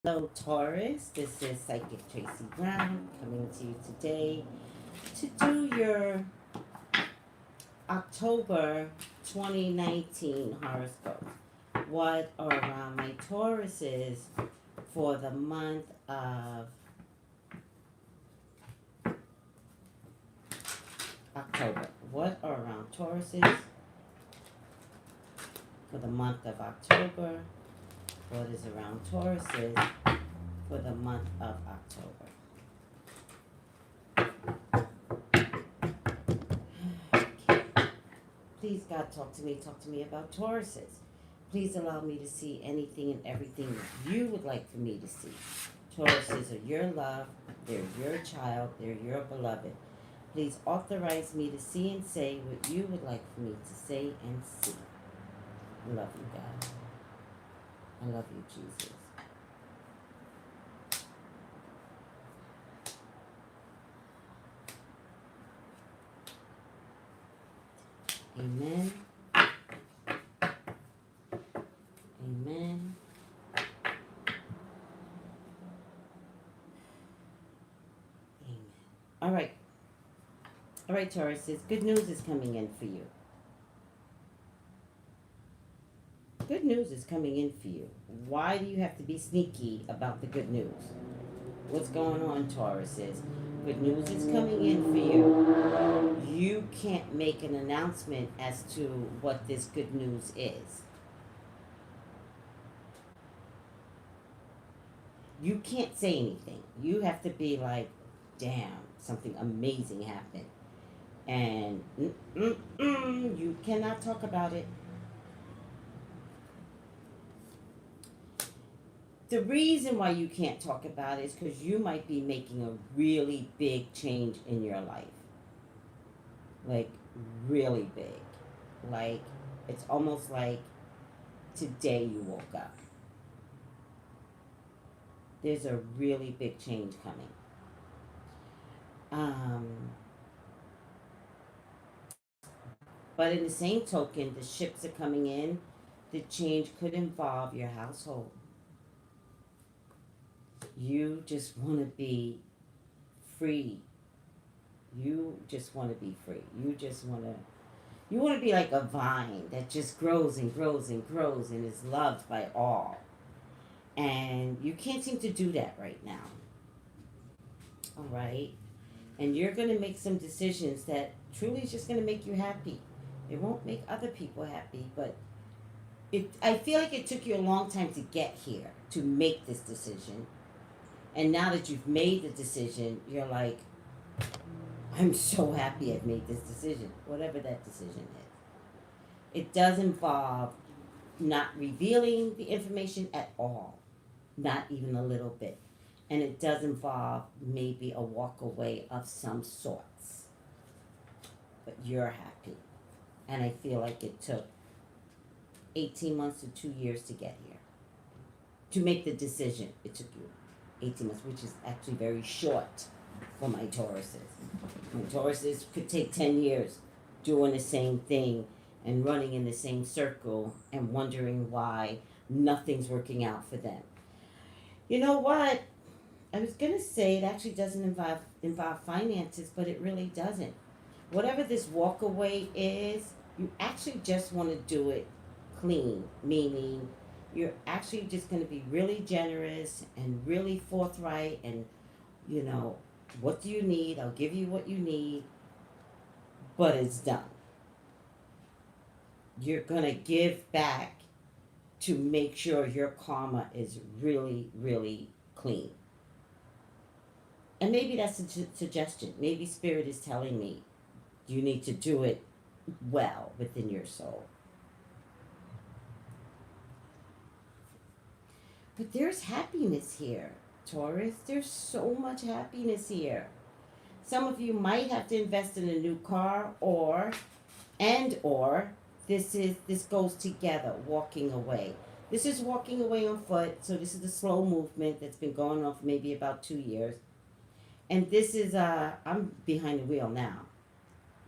Hello, Taurus. This is Psychic Tracey Brown coming to you today to do your October 2019 horoscope. What are around my Tauruses for the month of October? What are around Tauruses for the month of October? What is around Tauruses for the month of October? Please, God, talk to me about Tauruses. Please allow me to see anything and everything that you would like for me to see. Tauruses are your love, they're your child, they're your beloved. Please authorize me to see and say what you would like for me to say and see. I love you, God. I love you, Jesus. Amen. Amen. Amen. All right. All right, Tauruses. Good news is coming in for you. Good news is coming in for you. Why do you have to be sneaky about the good news? What's going on, Tauruses? Good news is coming in for you. You can't make an announcement as to what this good news is. You can't say anything. You have to be like, damn, something amazing happened. And you cannot talk about it. The reason why you can't talk about it is because you might be making a really big change in your life. Like, really big. Like, it's almost like today you woke up. There's a really big change coming. Um, but in the same token, the ships are coming in. The change could involve your household. You just want to be free. You just want to be free. You want to be like a vine that just grows and grows and grows and is loved by all. And you can't seem to do that right now. All right? And you're going to make some decisions that truly is just going to make you happy. It won't make other people happy, but I feel like it took you a long time to get here to make this decision. And now that you've made the decision, you're like, I'm so happy I've made this decision, whatever that decision is. It does involve not revealing the information at all, not even a little bit. And it does involve maybe a walk away of some sorts. But you're happy. And I feel like it took 18 months to 2 years to get here. To make the decision, it took you 18 months, which is actually very short for my Tauruses. My Tauruses could take 10 years doing the same thing and running in the same circle and wondering why nothing's working out for them. You know what? I was gonna say it actually doesn't involve finances, but it really doesn't. Whatever this walk away is, you actually just want to do it clean, meaning you're actually just going to be really generous and really forthright and, you know, what do you need? I'll give you what you need, but it's done. You're going to give back to make sure your karma is really, really clean. And maybe that's a suggestion. Maybe Spirit is telling me you need to do it well within your soul. But there's happiness here, Taurus. There's so much happiness here. Some of you might have to invest in a new car or this goes together, walking away. This is walking away on foot, so this is the slow movement that's been going on for maybe about 2 years. And this is I'm behind the wheel now.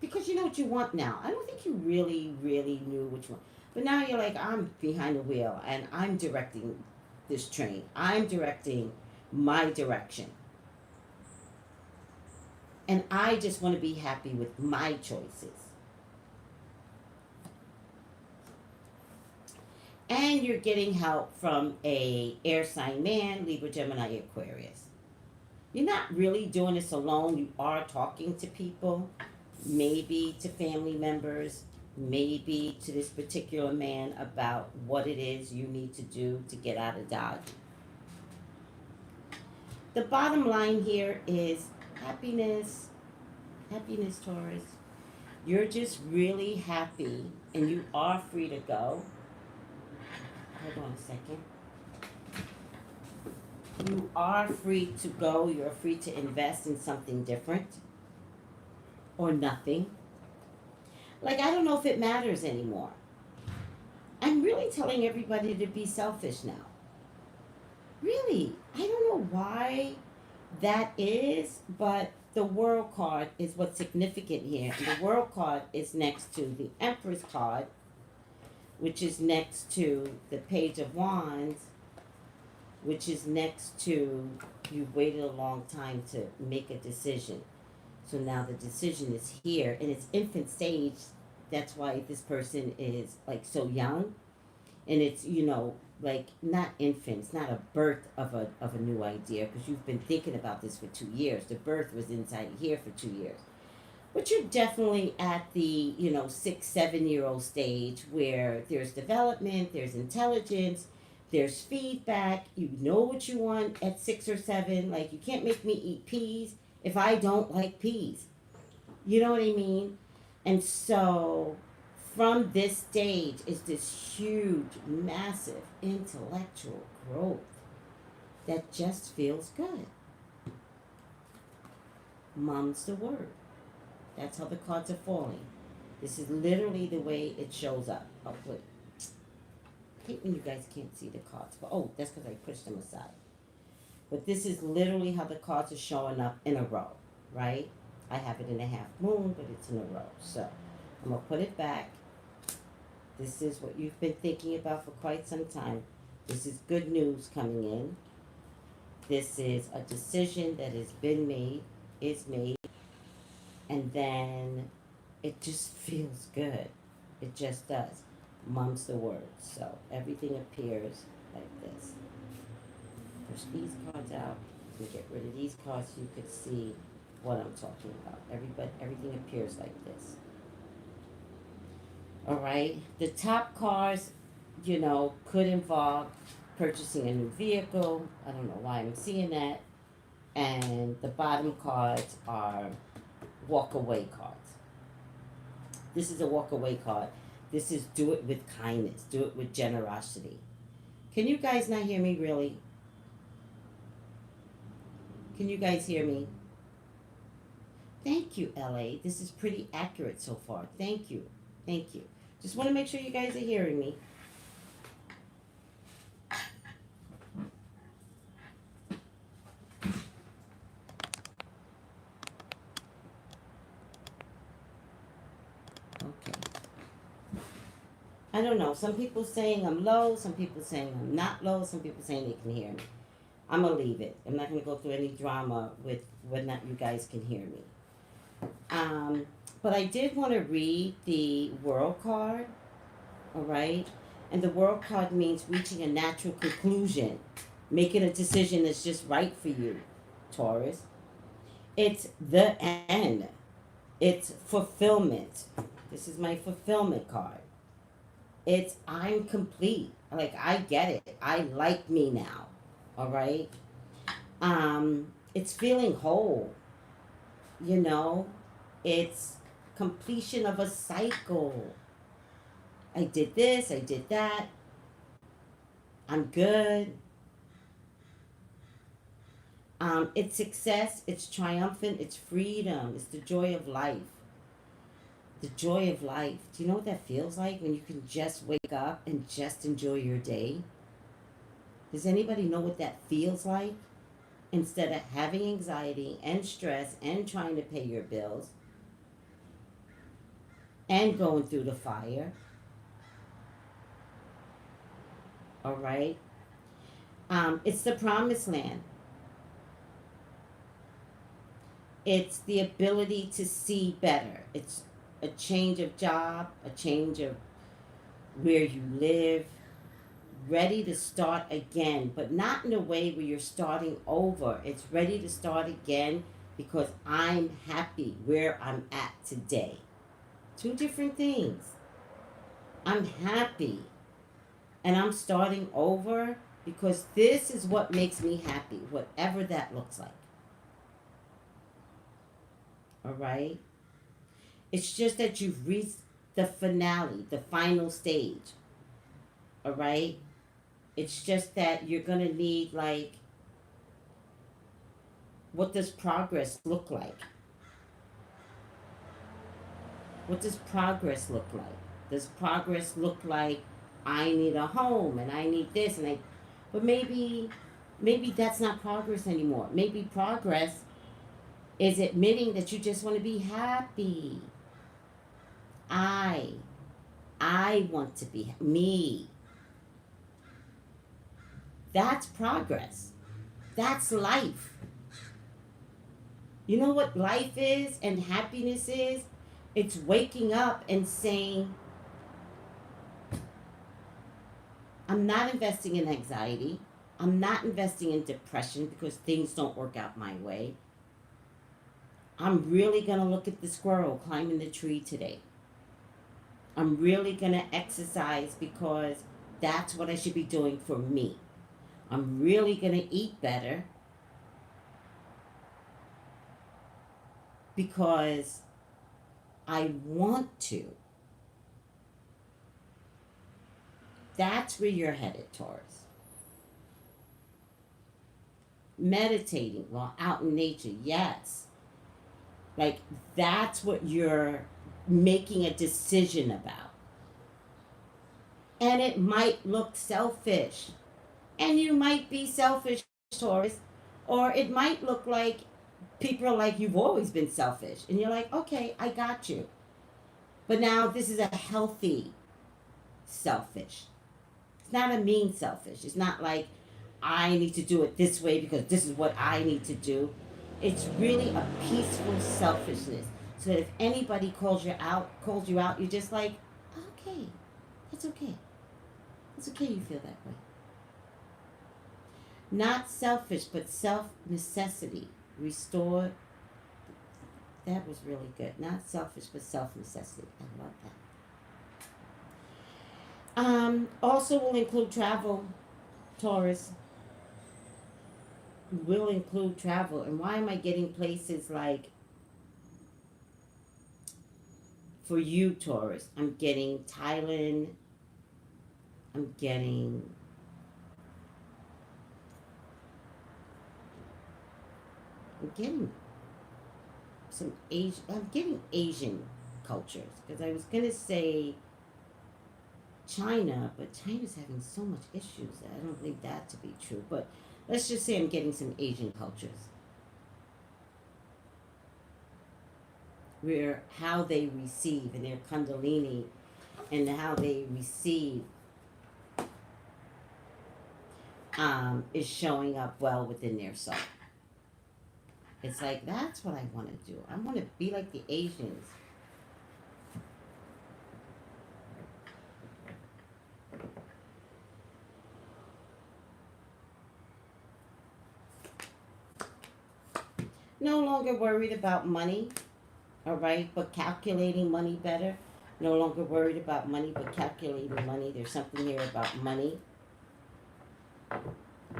Because you know what you want now. I don't think you really, really knew which one. But now you're like, I'm behind the wheel and I'm directing this train. I'm directing my direction. And I just want to be happy with my choices. And you're getting help from a air sign man, Libra, Gemini, Aquarius. You're not really doing this alone. You are talking to people, maybe to family members, maybe to this particular man about what it is you need to do to get out of Dodge. The bottom line here is happiness. Happiness, Taurus. You're just really happy and you are free to go. Hold on a second. You are free to go. You're free to invest in something different or nothing. Like, I don't know if it matters anymore. I'm really telling everybody to be selfish now. Really. I don't know why that is, but the World card is what's significant here. And the World card is next to the Empress card, which is next to the Page of Wands, which is next to you've waited a long time to make a decision. So now the decision is here in its infant stage. That's why this person is like so young. And it's, like not infant, it's not a birth of a new idea, because you've been thinking about this for 2 years. The birth was inside here for 2 years. But you're definitely at the, 6, 7-year-old stage where there's development, there's intelligence, there's feedback. You know what you want at 6 or 7. Like, you can't make me eat peas if I don't like peas. You know what I mean? And so from this stage is this huge, massive intellectual growth that just feels good. Mum's the word. That's how the cards are falling. This is literally the way it shows up. Oh, wait. I hate when you guys can't see the cards. But that's because I pushed them aside. But this is literally how the cards are showing up in a row, right? I have it in a half moon, but it's in a row. So I'm going to put it back. This is what you've been thinking about for quite some time. This is good news coming in. This is a decision that has been made, is made, and then it just feels good. It just does. Mum's the word. So everything appears like this. Push these cards out and get rid of these cards so you can see what I'm talking about. Everything appears like this. All right. The top cards, could involve purchasing a new vehicle. I don't know why I'm seeing that. And the bottom cards are walk away cards. This is a walk away card. This is do it with kindness. Do it with generosity. Can you guys not hear me really? Can you guys hear me? Thank you, LA. This is pretty accurate so far. Thank you. Thank you. Just want to make sure you guys are hearing me. Okay. I don't know. Some people saying I'm low. Some people saying I'm not low. Some people saying they can hear me. I'm going to leave it. I'm not going to go through any drama with whether or not you guys can hear me. But I did want to read the World card, all right? And the World card means reaching a natural conclusion, making a decision that's just right for you, Taurus. It's the end. It's fulfillment. This is my fulfillment card. It's I'm complete. Like, I get it. I like me now, all right? It's feeling whole, It's completion of a cycle. I did this, I did that. I'm good. It's success, it's triumphant, it's freedom, it's the joy of life. The joy of life. Do you know what that feels like when you can just wake up and just enjoy your day? Does anybody know what that feels like? Instead of having anxiety and stress and trying to pay your bills and going through the fire. All right? It's the promised land. It's the ability to see better. It's a change of job, a change of where you live, ready to start again, but not in a way where you're starting over. It's ready to start again because I'm happy where I'm at today. Two different things. I'm happy and I'm starting over because this is what makes me happy, whatever that looks like. All right? It's just that you've reached the finale, the final stage. All right? It's just that you're going to need, like, what does progress look like? What does progress look like? Does progress look like I need a home and I need this and I, but maybe that's not progress anymore. Maybe progress is admitting that you just want to be happy. I I want to be me. That's progress. That's life. You know what life is and happiness is? It's waking up and saying, I'm not investing in anxiety. I'm not investing in depression because things don't work out my way. I'm really going to look at the squirrel climbing the tree today. I'm really going to exercise because that's what I should be doing for me. I'm really going to eat better because I want to. That's where you're headed, Taurus. Meditating while out in nature, yes. Like, that's what you're making a decision about. And it might look selfish. And you might be selfish, Taurus. Or it might look like people are like, you've always been selfish. And you're like, okay, I got you. But now this is a healthy selfish. It's not a mean selfish. It's not like I need to do it this way because this is what I need to do. It's really a peaceful selfishness. So that if anybody calls you out, you're just like, okay, that's okay. It's okay you feel that way. Not selfish, but self necessity. Restore. That was really good. Not selfish, but self necessity. I love that. Also will include travel, Taurus. Will include travel. And why am I getting places like, for you, Taurus, I'm getting Thailand. I'm getting some Asian. I'm getting Asian cultures because I was gonna say China, but China's having so much issues that I don't think that to be true. But let's just say I'm getting some Asian cultures where how they receive and their Kundalini and how they receive is showing up well within their soul. It's like, that's what I want to do. I want to be like the Asians. No longer worried about money, all right, but calculating money better. No longer worried about money, but calculating money. There's something here about money.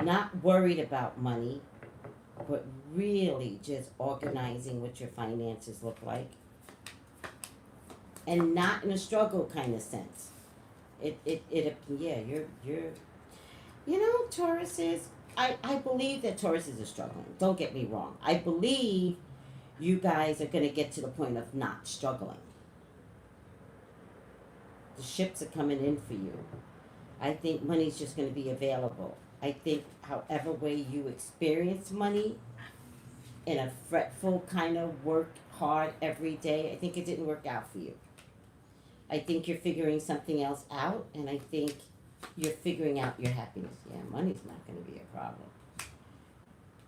Not worried about money, but really just organizing what your finances look like. And not in a struggle kind of sense. Yeah, you're, you know, Taurus is, I believe that Tauruses are struggling. Don't get me wrong. I believe you guys are going to get to the point of not struggling. The ships are coming in for you. I think money's just going to be available. I think however way you experience money in a fretful kind of work hard every day, I think it didn't work out for you. I think you're figuring something else out, and I think you're figuring out your happiness. Yeah, money's not going to be a problem.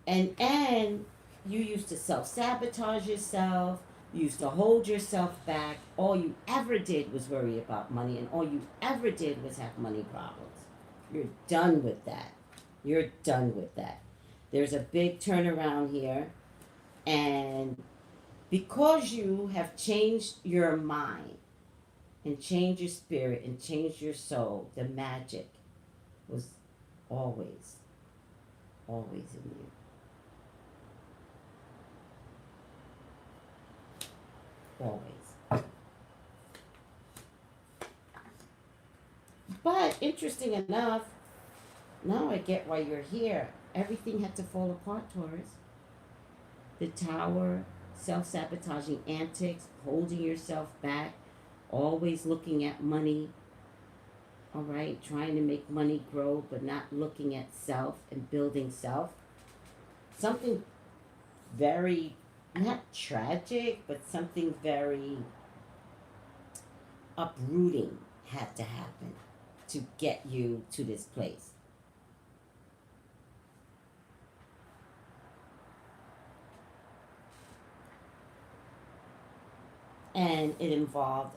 And you used to self-sabotage yourself. You used to hold yourself back. All you ever did was worry about money, and all you ever did was have money problems. You're done with that. You're done with that. There's a big turnaround here, and because you have changed your mind and changed your spirit and changed your soul, the magic was always, always in you. Always. But interesting enough, now I get why you're here. Everything had to fall apart, Taurus. The tower, self sabotaging antics, holding yourself back, always looking at money, all right, trying to make money grow, but not looking at self and building self. Something very, not tragic, but something very uprooting had to happen to get you to this place. And it involved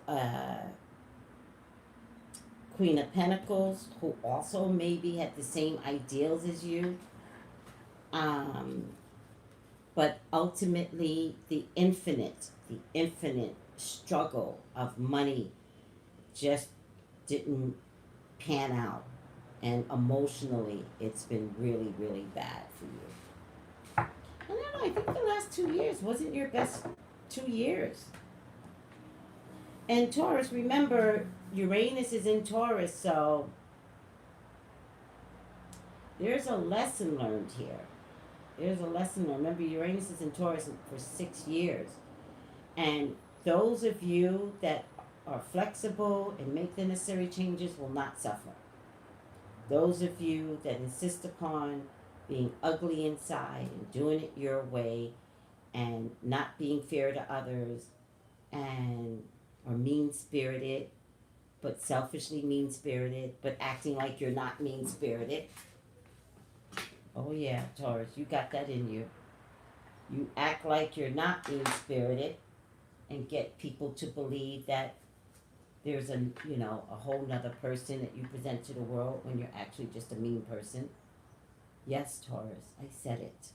Queen of Pentacles, who also maybe had the same ideals as you. Um, but ultimately, the infinite struggle of money just didn't pan out. And emotionally, it's been really, really bad for you. I don't know, I think the last 2 years wasn't your best 2 years. And Taurus, remember, Uranus is in Taurus, so there's a lesson learned here. There's a lesson learned. Remember, Uranus is in Taurus for 6 years. And those of you that are flexible and make the necessary changes will not suffer. Those of you that insist upon being ugly inside and doing it your way and not being fair to others and or mean spirited, but selfishly mean spirited, but acting like you're not mean spirited. Oh, yeah, Taurus, you got that in you. You act like you're not mean spirited and get people to believe that there's a whole nother person that you present to the world when you're actually just a mean person. Yes, Taurus, I said it.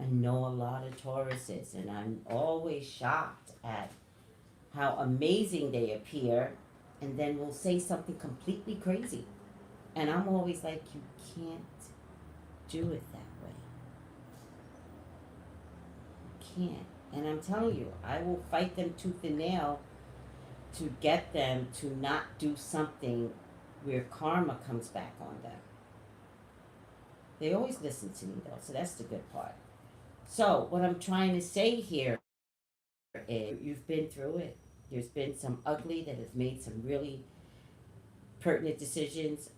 I know a lot of Tauruses, and I'm always shocked at how amazing they appear, and then will say something completely crazy. And I'm always like, you can't do it that way. You can't. And I'm telling you, I will fight them tooth and nail to get them to not do something where karma comes back on them. They always listen to me though, so that's the good part. So, what I'm trying to say here is you've been through it. There's been some ugly that has made some really pertinent decisions.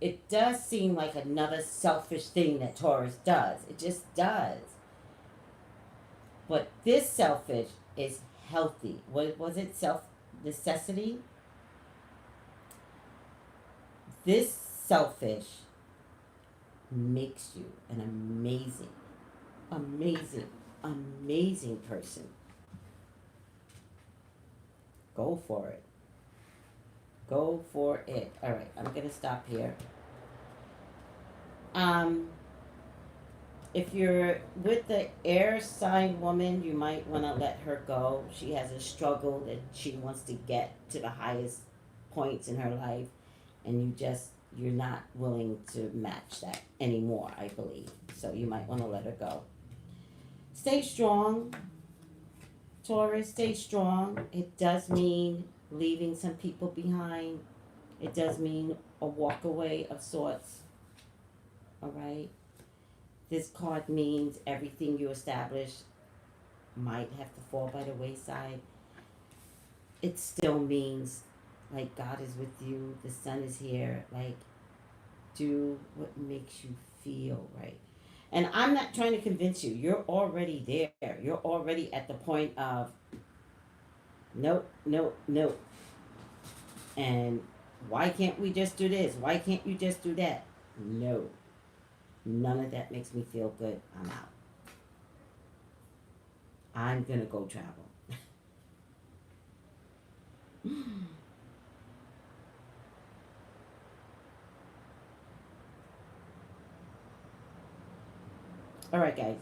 It does seem like another selfish thing that Taurus does. It just does. But this selfish is healthy. What was it? Self necessity? This selfish makes you an amazing, amazing, amazing person. Go for it. Go for it. All right, I'm gonna stop here. Um, if you're with the air sign woman, you might want to let her go. She has a struggle that she wants to get to the highest points in her life, and you're not willing to match that anymore, I believe. So you might want to let her go. Stay strong, Taurus. Stay strong. It does mean leaving some people behind. It does mean a walk away of sorts. All right. This card means everything you establish might have to fall by the wayside. It still means like God is with you, the sun is here, like do what makes you feel right. And I'm not trying to convince you. You're already there. You're already at the point of nope, nope, nope. And Why can't we just do this? Why can't you just do that? No. None of that makes me feel good. I'm out. I'm gonna go travel. All right, guys.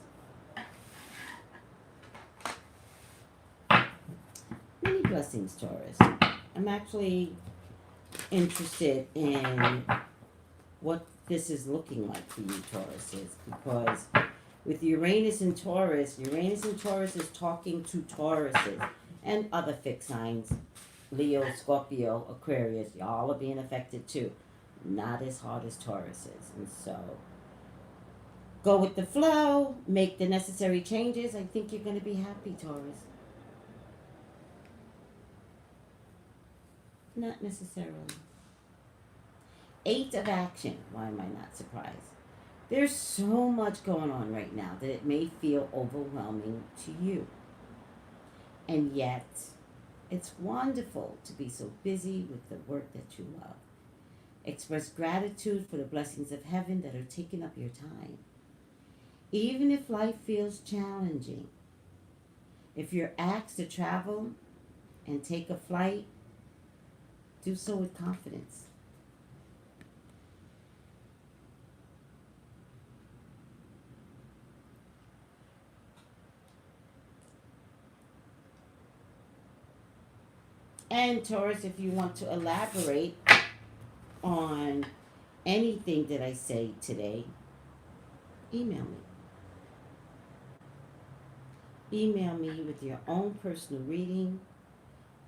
Many blessings, Taurus. I'm actually interested in what this is looking like for you, Tauruses, because with Uranus and Taurus is talking to Tauruses and other fixed signs. Leo, Scorpio, Aquarius, y'all are being affected too. Not as hard as Taurus is. And so, go with the flow, make the necessary changes. I think you're going to be happy, Taurus. Not necessarily. 8 of action. Why am I not surprised? There's so much going on right now that it may feel overwhelming to you. And yet, it's wonderful to be so busy with the work that you love. Express gratitude for the blessings of heaven that are taking up your time. Even if life feels challenging, if you're asked to travel and take a flight, do so with confidence. And Taurus, if you want to elaborate on anything that I say today, email me. Email me with your own personal reading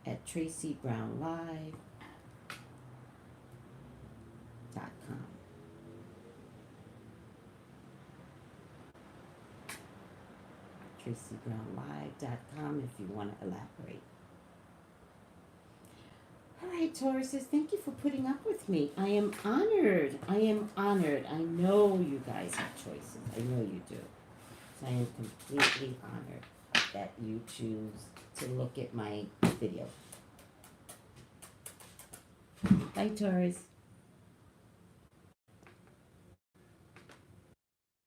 at Traceybrownlive.com. Traceybrownlive.com if you want to elaborate. All right, Tauruses, thank you for putting up with me. I am honored. I am honored. I know you guys have choices. I know you do. So I am completely honored that you choose to look at my video. Bye, Taurus.